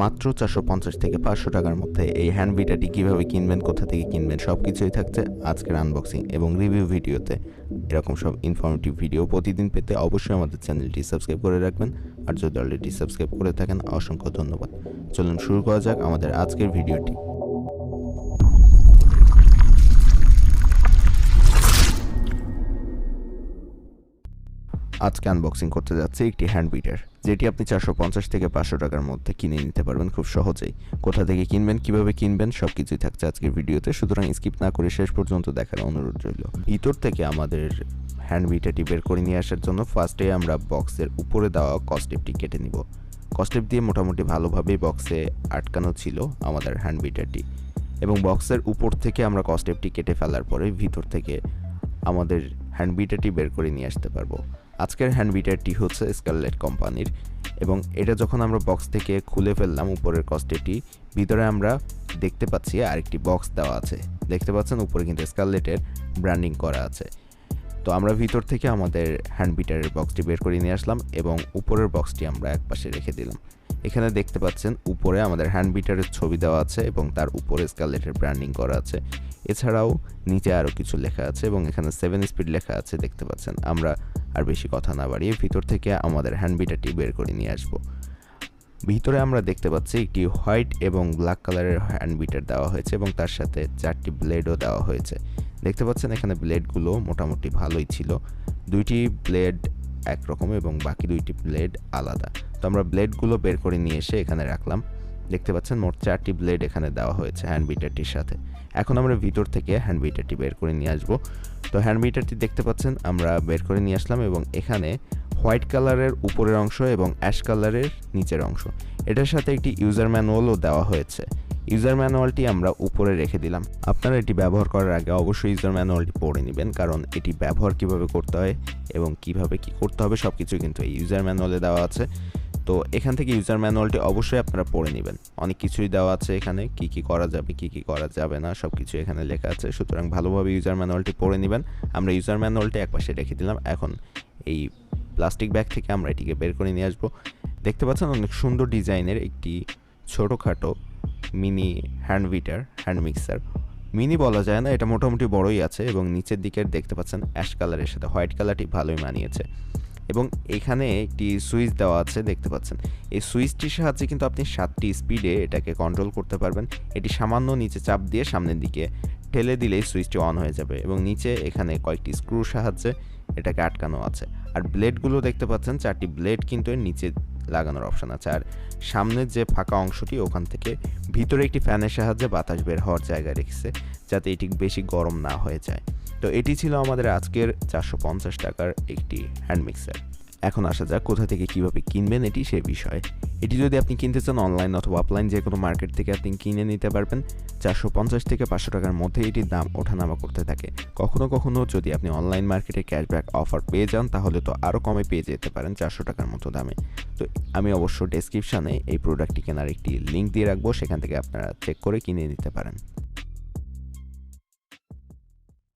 মাত্র 450 থেকে 500 টাকার মধ্যে এই হ্যান্ড বিটারটি কীভাবে কিনবেন, কোথা থেকে কিনবেন, সব কিছুই থাকছে আজকের আনবক্সিং এবং রিভিউ ভিডিওতে। এরকম সব ইনফরমেটিভ ভিডিও প্রতিদিন পেতে অবশ্যই আমাদের চ্যানেলটি সাবস্ক্রাইব করে রাখবেন, আর যদি অলরেডি সাবস্ক্রাইব করে থাকেন অসংখ্য ধন্যবাদ। চলুন শুরু করা যাক আমাদের আজকের ভিডিওটি। আজকে আনবক্সিং করতে যাচ্ছে একটি হ্যান্ড বিটার, যেটি আপনি 450 থেকে 500 টাকার মধ্যে কিনে নিতে পারবেন খুব সহজেই। কোথা থেকে কিনবেন, কিভাবে কিনবেন, সব কিছুই থাকছে আজকের ভিডিওতে, সুতরাং স্কিপ না করে শেষ পর্যন্ত দেখার অনুরোধ রইল। ভিতর থেকে আমাদের হ্যান্ড বিটারটি বের করে নিয়ে আসার জন্য ফার্স্টে আমরা বক্সের উপরে দেওয়া কস্টেপটি কেটে নিব। কস্টেপ দিয়ে মোটামুটি ভালোভাবে বক্সে আটকানো ছিল আমাদের হ্যান্ড বিটারটি, এবং বক্সের উপর থেকে আমরা কস্টেপটি কেটে ফেলার পরে ভিতর থেকে আমাদের হ্যান্ড বিটারটি বের করে নিয়ে আসতে পারবো। আজকের হ্যান্ড বিটারটি হচ্ছে স্কারলেট কোম্পানির, এবং এটা যখন আমরা বক্স থেকে খুলে ফেললাম উপরের কস্টেপটি, ভিতরে আমরা দেখতে পাচ্ছি আরেকটি বক্স দেওয়া আছে। দেখতে পাচ্ছেন উপরে কিন্তু স্কারলেটের ব্র্যান্ডিং করা আছে। তো আমরা ভিতর থেকে আমাদের হ্যান্ড বিটারের বক্সটি বের করে নিয়ে আসলাম এবং উপরের বক্সটি আমরা একপাশে রেখে দিলাম। এখানে দেখতে পাচ্ছেন উপরে আমাদের হ্যান্ড বিটারের ছবি দেওয়া আছে এবং তার উপরে স্কারলেটের ব্র্যান্ডিং করা আছে। এছাড়াও নিচে আরও কিছু লেখা আছে এবং এখানে 7 স্পিড লেখা আছে দেখতে পাচ্ছেন। আমরা আর বেশি কথা না বাড়িয়ে ভিতর থেকে আমাদের হ্যান্ড বিটারটি বের করে নিয়ে আসব। ভিতরে আমরা দেখতে পাচ্ছি একটি হোয়াইট এবং ব্ল্যাক কালারের হ্যান্ড বিটার দেওয়া হয়েছে এবং তার সাথে 4টি ব্লেডও দেওয়া হয়েছে। দেখতে পাচ্ছেন এখানে ব্লেডগুলো মোটামুটি ভালোই ছিল। 2টি ব্লেড একরকম এবং বাকি 2টি ব্লেড আলাদা। তো আমরা ব্লেডগুলো বের করে নিয়ে এসে এখানে রাখলাম। দেখতে পাচ্ছেন মোট 4টি ব্লেড এখানে দেওয়া হয়েছে হ্যান্ড বিটারটির সাথে। এখন আমরা ভিতর থেকে হ্যান্ড বিটারটি বের করে নিয়ে আসবো। তো হ্যান্ড বিটারটি দেখতে পাচ্ছেন আমরা বের করে নিয়ে আসলাম এবং এখানে হোয়াইট কালারের উপরের অংশ এবং অ্যাশ কালারের নিচের অংশ, এটার সাথে একটি ইউজার ম্যানুয়ালও দেওয়া হয়েছে। ইউজার ম্যানুয়ালটি আমরা উপরে রেখে দিলাম। আপনারা এটি ব্যবহার করার আগে অবশ্যই ইউজার ম্যানুয়ালটি পড়ে নেবেন, কারণ এটি ব্যবহার কিভাবে করতে হয় এবং কিভাবে কি করতে হবে সব কিছু কিন্তু এই ইউজার ম্যানুয়ালে দেওয়া আছে। তো এখান থেকে ইউজার ম্যানুয়ালটি অবশ্যই আপনারা পড়ে নেবেন। অনেক কিছুই দেওয়া আছে এখানে, কি করা যাবে কি করা যাবে না সব কিছু এখানে লেখা আছে, সুতরাং ভালোভাবে ইউজার ম্যানুয়ালটি পড়ে নেবেন। আমরা ইউজার ম্যানুয়ালটি একপাশে রেখে দিলাম। এখন এই প্লাস্টিক ব্যাগ থেকে আমরা এটিকে বের করে নিয়ে আসবো। দেখতে পাচ্ছেন অনেক সুন্দর ডিজাইনের একটি ছোটোখাটো mini hand bitter, hand mixer. Mini বলা যায় না, এটা মোটামুটি বড়ই আছে এবং নিচের দিকে দেখতে পাচ্ছেন অ্যাশ কালারের সাথে হোয়াইট কালারটি ভালোই মানিয়েছে। এবং এখানে একটি সুইচ দেওয়া আছে দেখতে পাচ্ছেন। এই সুইচটির সাহায্যে কিন্তু আপনি 7টি স্পিডে এটাকে কন্ট্রোল করতে পারবেন। এটি সামান্য নিচে চাপ দিয়ে সামনের দিকে ঠেলে দিলেই সুইচটি অন হয়ে যাবে এবং নিচে এখানে কয়েকটি স্ক্রুর সাহায্যে এটাকে আটকানো আছে। আর ব্লেডগুলো দেখতে পাচ্ছেন 4টি ব্লেড কিন্তু এর নিচে লাগানোর অপশান আছে। আর সামনের যে ফাঁকা অংশটি ওখান থেকে ভিতরে একটি ফ্যানের সাহায্যে বাতাস বের হওয়ার জায়গা রেখেছে, যাতে এটি বেশি গরম না হয়ে যায়। তো এটি ছিল আমাদের আজকের 450 টাকার একটি হ্যান্ড মিক্সার। এখন আসা যাক কোথা থেকে কিভাবে কিনবেন এটি সে বিষয়ে। এটি যদি আপনি কিনতে চান অনলাইন অথবা অফলাইন যে কোনো মার্কেট থেকে আপনি কিনে নিতে পারবেন। 450 থেকে 500 টাকার মধ্যে এটির দাম ওঠানামা করতে থাকে। কখনো কখনো যদি আপনি অনলাইন মার্কেটে ক্যাশব্যাক অফার পেয়ে যান তাহলে তো আরও কমে পেয়ে যেতে পারেন 400 টাকার মতো দামে। তো আমি অবশ্য ডেসক্রিপশানে এই প্রোডাক্টটি কেনার একটি লিঙ্ক দিয়ে রাখবো, সেখান থেকে আপনারা চেক করে কিনে নিতে পারেন।